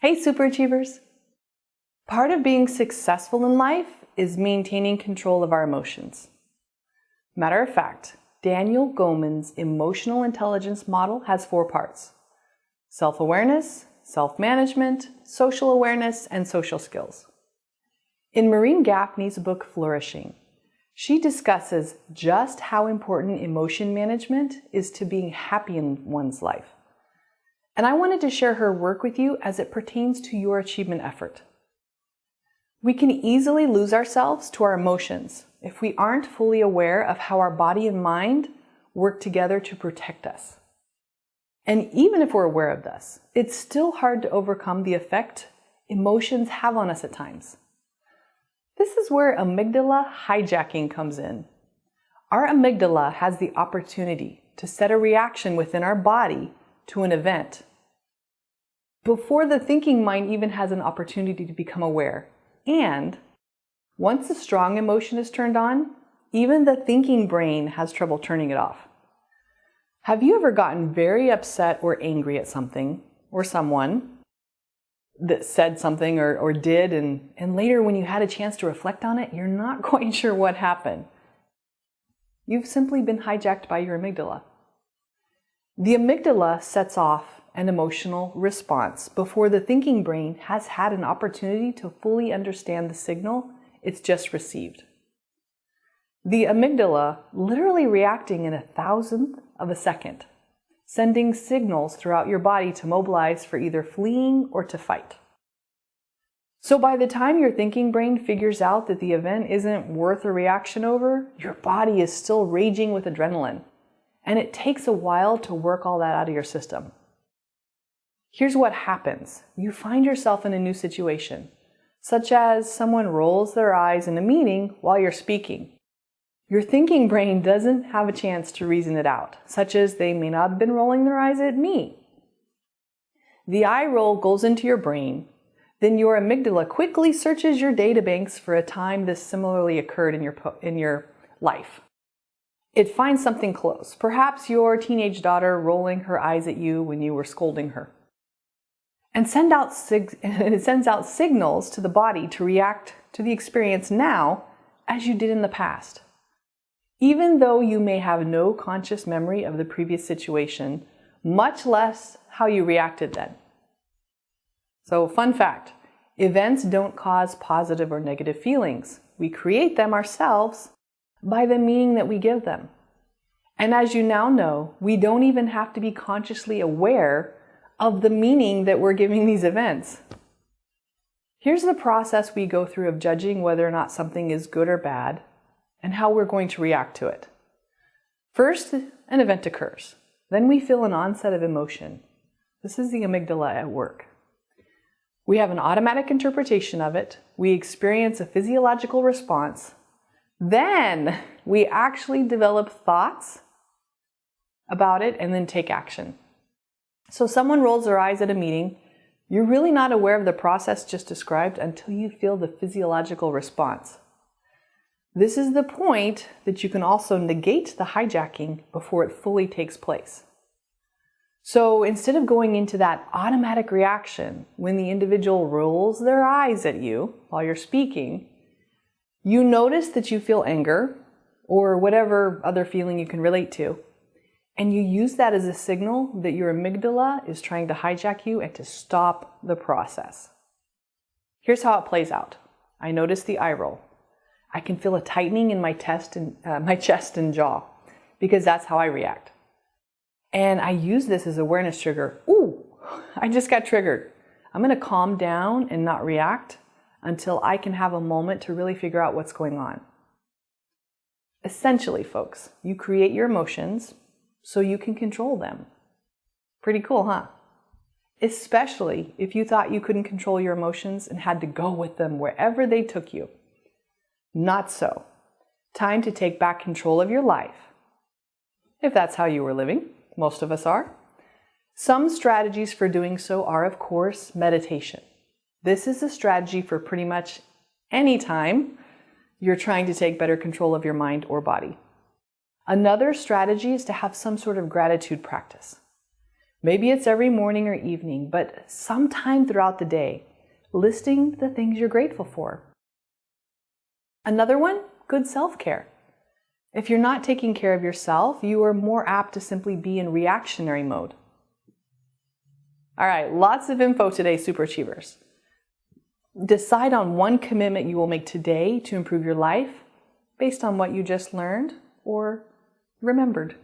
Hey superachievers! Part of being successful in life is maintaining control of our emotions. Matter of fact, Daniel Goleman's emotional intelligence model has 4 parts: self-awareness, self-management, social awareness, and social skills. In Maureen Gaffney's book Flourishing, she discusses just how important emotion management is to being happy in one's life. And I wanted to share her work with you as it pertains to your achievement effort. We can easily lose ourselves to our emotions if we aren't fully aware of how our body and mind work together to protect us. And even if we're aware of this, it's still hard to overcome the effect emotions have on us at times. This is where amygdala hijacking comes in. Our amygdala has the opportunity to set a reaction within our body to an event before the thinking mind even has an opportunity to become aware. And once a strong emotion is turned on, even the thinking brain has trouble turning it off. Have you ever gotten very upset or angry at something or someone that said something or did, and later when you had a chance to reflect on it, you're not quite sure what happened? You've simply been hijacked by your amygdala. The amygdala sets off an emotional response before the thinking brain has had an opportunity to fully understand the signal it's just received. The amygdala literally reacting in 1,000th of a second, sending signals throughout your body to mobilize for either fleeing or to fight. So by the time your thinking brain figures out that the event isn't worth a reaction over, your body is still raging with adrenaline, and it takes a while to work all that out of your system. Here's what happens. You find yourself in a new situation, such as someone rolls their eyes in a meeting while you're speaking. Your thinking brain doesn't have a chance to reason it out, such as they may not have been rolling their eyes at me. The eye roll goes into your brain, then your amygdala quickly searches your databanks for a time this similarly occurred in your life. It finds something close, perhaps your teenage daughter rolling her eyes at you when you were scolding her. And it sends out signals to the body to react to the experience now as you did in the past. Even though you may have no conscious memory of the previous situation, much less how you reacted then. So, fun fact, events don't cause positive or negative feelings. We create them ourselves by the meaning that we give them. And as you now know, we don't even have to be consciously aware of the meaning that we're giving these events. Here's the process we go through of judging whether or not something is good or bad and how we're going to react to it. First, an event occurs. Then we feel an onset of emotion. This is the amygdala at work. We have an automatic interpretation of it. We experience a physiological response. Then we actually develop thoughts about it and then take action. So someone rolls their eyes at a meeting. You're really not aware of the process just described until you feel the physiological response. This is the point that you can also negate the hijacking before it fully takes place. So instead of going into that automatic reaction when the individual rolls their eyes at you while you're speaking, you notice that you feel anger or whatever other feeling you can relate to. And you use that as a signal that your amygdala is trying to hijack you and to stop the process. Here's how it plays out. I notice the eye roll. I can feel a tightening in my chest and jaw because that's how I react. And I use this as awareness trigger. Ooh, I just got triggered. I'm going to calm down and not react until I can have a moment to really figure out what's going on. Essentially, folks, you create your emotions so you can control them. Pretty cool, huh? Especially if you thought you couldn't control your emotions and had to go with them wherever they took you. Not so. Time to take back control of your life. If that's how you were living, most of us are. Some strategies for doing so are, of course, meditation. This is a strategy for pretty much any time you're trying to take better control of your mind or body. Another strategy is to have some sort of gratitude practice. Maybe it's every morning or evening, but sometime throughout the day, listing the things you're grateful for. Another one, good self-care. If you're not taking care of yourself, you are more apt to simply be in reactionary mode. All right, lots of info today, superachievers. Decide on one commitment you will make today to improve your life based on what you just learned or remembered.